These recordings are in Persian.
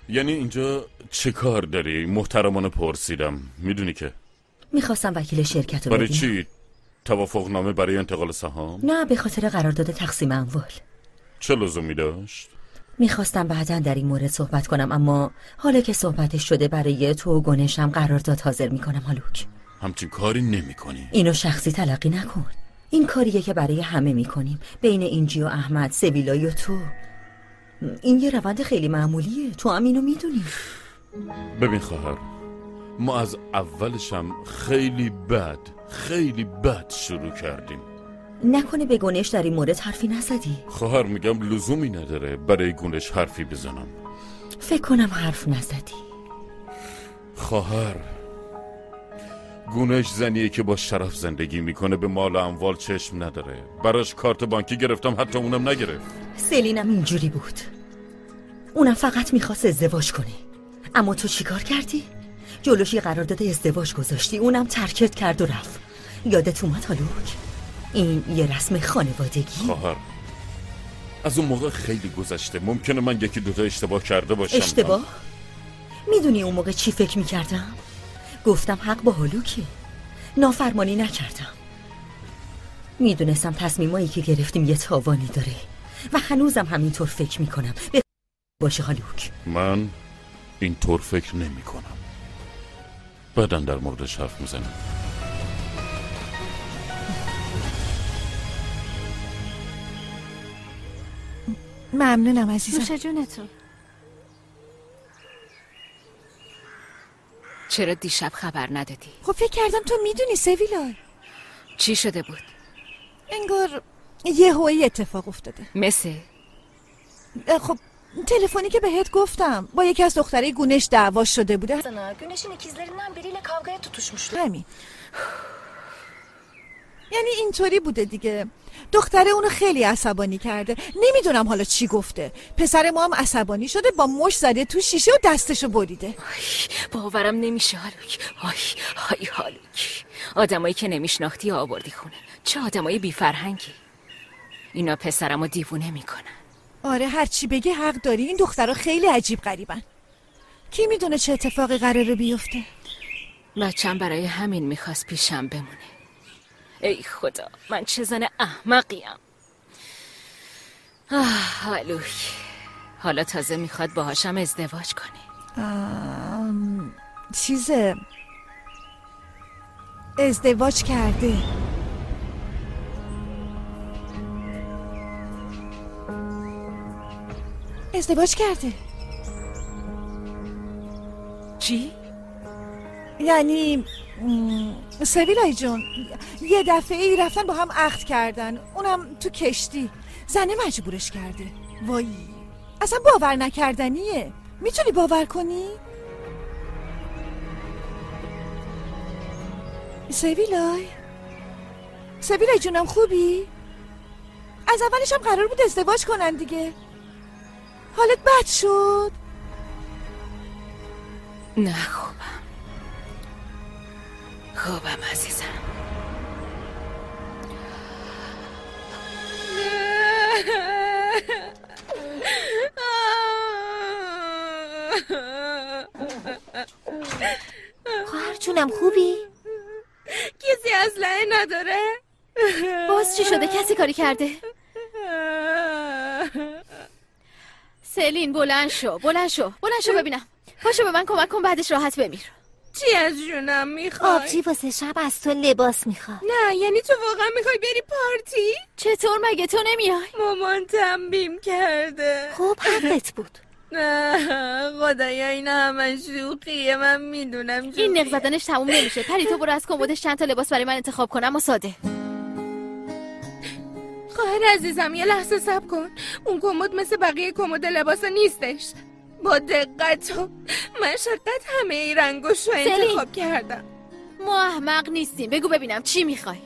یعنی اینجا چه کار داری؟ محترمانه پرسیدم. میدونی که میخواستم وکیل شرکت رو برای ببینم. چی؟ توافقنامه برای انتقال سهام؟ نه، به خاطر قرارداد تقسیم اموال. چه لزومی داشت؟ میخواستم بعداً در این مورد صحبت کنم، اما حالا که صحبتش شده برای تو و گنشم قرارداد حاضر میکنم. هالوک، همچین کاری نمی کنی. اینو شخصی تلقی نکن. این کاریه که برای همه میکنیم، بین اینجی و احمد، سویلای و تو. این یه روند خیلی معمولیه، تو هم اینو میدونی. ببین خواهر، ما از اولشم خیلی بد شروع کردیم. نکنه به گنش در این مورد حرفی نزدی؟ خواهر میگم لزومی نداره برای گونش حرفی بزنم. فکر کنم حرف نزدی. خواهر، گونش زنیه که با شرف زندگی میکنه، به مال و اموال چشم نداره. براش کارت بانکی گرفتم، حتی اونم نگرفت. سلینم اینجوری بود، اونم فقط میخواست ازدواج کنه. اما تو چیکار کردی؟ جلوش یه قرارداد ازدواج گذاشتی، اونم ترکت کرد و رفت. یادت اومد هالوک؟ این یه رسم خانوادگی. خواهر، از اون موقع خیلی گذشته، ممکنه من یکی دوتا اشتباه کرده باشم. اشتباه؟ میدونی اون موقع چی فکر میکردم؟ گفتم حق با هالوکه، نافرمانی نکردم. میدونستم تصمیمایی که گرفتیم یه تاوانی داره و هنوزم همینطور فکر میکنم. باشه هالوک، من اینطور فکر نمی کنم. بعداً در موردش حرف میزنم. ممنونم عزیزم. نوش جونتون. چرا دیشب خبر ندادی؟ خب فکر کردم تو میدونی سویلای. چی شده بود؟ انگار یهویی اتفاق افتاده. مثل؟ خب تلفنی که بهت گفتم با یکی از دخترای گونش دعوا şöyle bude. Güneş'in ikizlerinden biriyle kavgaya tutuşmuşlar. همین. یعنی اینطوری بوده دیگه. دختره اونو خیلی عصبانی کرده. نمیدونم حالا چی گفته. پسر ما هم عصبانی شده، با مش زده تو شیشه و دستشو بریده. باورم نمیشه هالوک. های هالوک. آدمایی که نمیشناختی آوردی خونه. چه آدمای بی فرهنگی. اینا پسرمو دیوونه میکنن. آره هر چی بگی حق داری. این دخترها خیلی عجیب غریبن. کی میدونه چه اتفاقی قراره بیفته؟ بچم برای همین میخواست پیشم بمونه. ای خدا، من چه زن احمقیم. هالوک، حالا تازه میخواد باهاشم ازدواج کنه. چیزه ازدواج کرده. ازدواج کرده. چی؟ یعنی سویلای جون یه دفعه ای رفتن با هم عقد کردن، اونم تو کشتی. زنه مجبورش کرده. وای اصلا باور نکردنیه. میتونی باور کنی؟ سویلای جونم خوبی؟ از اولش هم قرار بود ازدواج کنن دیگه. حالت بد شد؟ نه خوبم عزیزم. خواهر جونم خوبی؟ کسی اسلحه نداره؟ باز چی شده؟ کسی کاری کرده؟ سلین بلند شو ببینم. پاشو به من کمک کن، بعدش راحت بمیر. چی از جونم میخوای؟ آبجی واسه شب از تو لباس میخواد. نه یعنی تو واقعا میخوای بری پارتی؟ چطور مگه تو نمیای؟ مامان تنبیم کرده. خب حقت بود. نه خدایا اینا همه شوخیه، من میدونم شوخیه. این نق زدنش تموم نمیشه. پری تو برو از کمدش چند تا لباس برای من انتخاب کنم و ساده. خواهر عزیزم یه لحظه صبر کن. اون کمد مثل بقیه کمد لباس نیستش. با دقت و مشقت همه ای رنگاشو انتخاب کردم. ما احمق نیستیم. بگو ببینم چی میخوای؟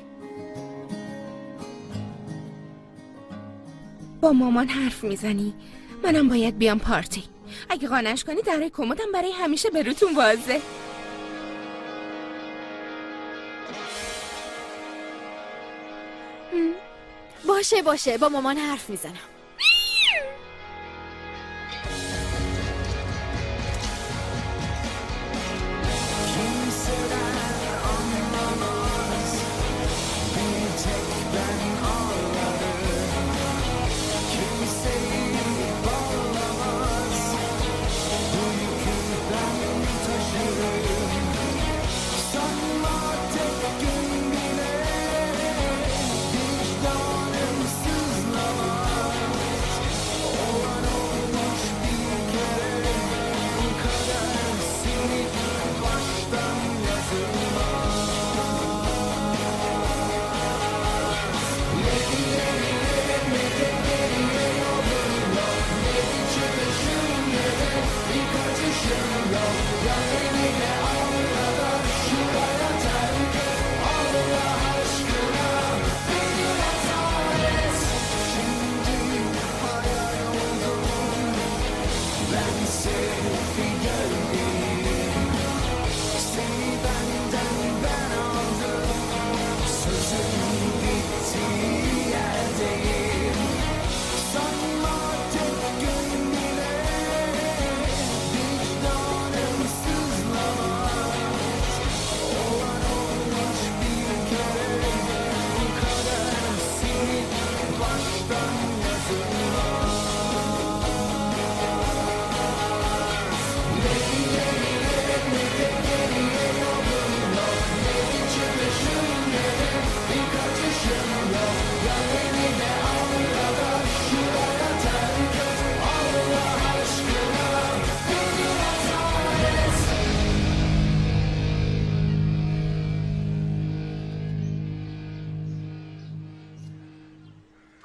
با مامان حرف میزنی؟ منم باید بیام پارتی. اگه قانعش کنی درای کمدم برای همیشه به روتون وازه. باشه با مامان حرف میزنم.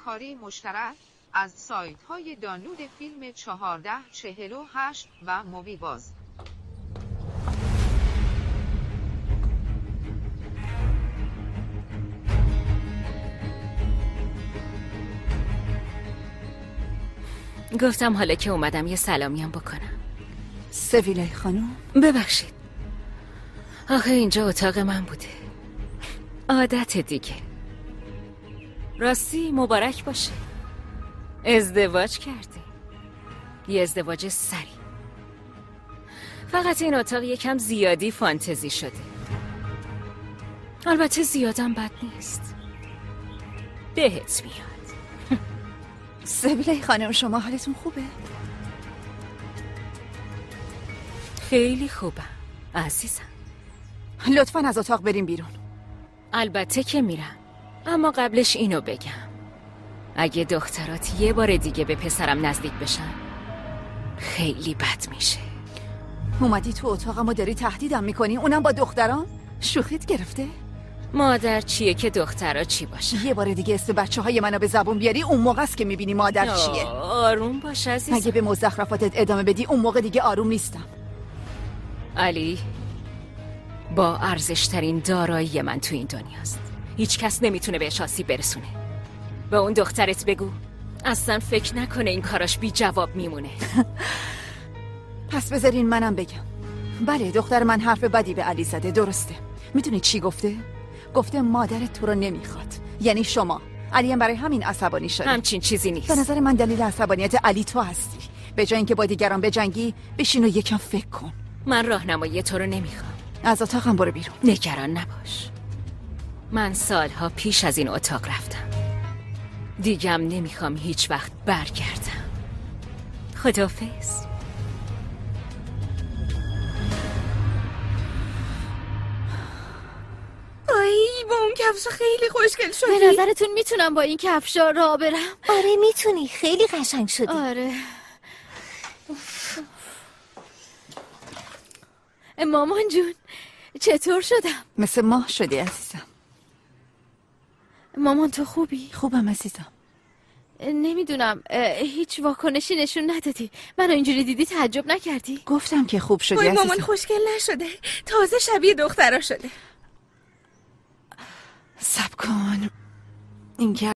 کاری مشترک از سایت های دانلود فیلم 1448 و مووی باز. گفتم حالا که اومدم یه سلامیم بکنم. سویلای خانم، ببخشید، آخه اینجا اتاق من بوده، عادت دیگه. راستی مبارک باشه، ازدواج کردی، یه ازدواج سری. فقط این اتاق یکم زیادی فانتزی شده. البته زیادم بد نیست، بهت میاد. سویلای خانم شما حالتون خوبه؟ خیلی خوبم عزیزم. لطفاً از اتاق بریم بیرون. البته که میرم، اما قبلش اینو بگم، اگه دخترات یه بار دیگه به پسرم نزدیک بشن خیلی بد میشه. اومدی تو اتاقم و داری تهدیدم میکنی، اونم با دختران؟ شوخیت گرفته؟ مادر چیه که دخترها چی باشه؟ یه بار دیگه اسم بچه های منو به زبون بیاری اون موقع است که میبینی مادر چیه. آروم باش عزیزم. اگه به مزخرفاتت ادامه بدی اون موقع دیگه آروم نیستم. علی با ارزشترین دارایی من تو این دنیاست، هیچ کس نمیتونه بهش آسیب برسونه. به اون دخترت بگو اصلا فکر نکنه این کاراش بی جواب میمونه. پس بذارین منم بگم. بله دختر من حرف بدی به علی زده، درسته. میدونی چی گفته؟ گفته مادرت تو رو نمیخواد، یعنی شما. علی هم برای همین عصبانی شده. همچین چیزی نیست. به نظر من دلیل عصبانیت علی تو هستی. به جای اینکه با دیگران بجنگی بشین و یکم فکر کن. من راهنمایی تو رو نمیخوام. از اتاقم برو بیرون. نگران نباش، من سالها پیش از این اتاق رفتم، دیگم نمیخوام هیچ وقت برگردم. خداحافظ. آی با اون کفش خیلی خوشگل شدی. به نظرتون میتونم با این کفشا راه برم؟ آره میتونی، خیلی قشنگ شدی. آره. مامان جون چطور شدم؟ مثل ماه شدی عزیزم. مامان تو خوبی؟ خوبم عزیزم. نمیدونم، هیچ واکنشی نشون ندادی. منو اینجوری دیدی تعجب نکردی؟ گفتم که خوب شدی وای عزیزم. مامان خوشگل نشده، تازه شبیه دخترا شده. صبر کن، این که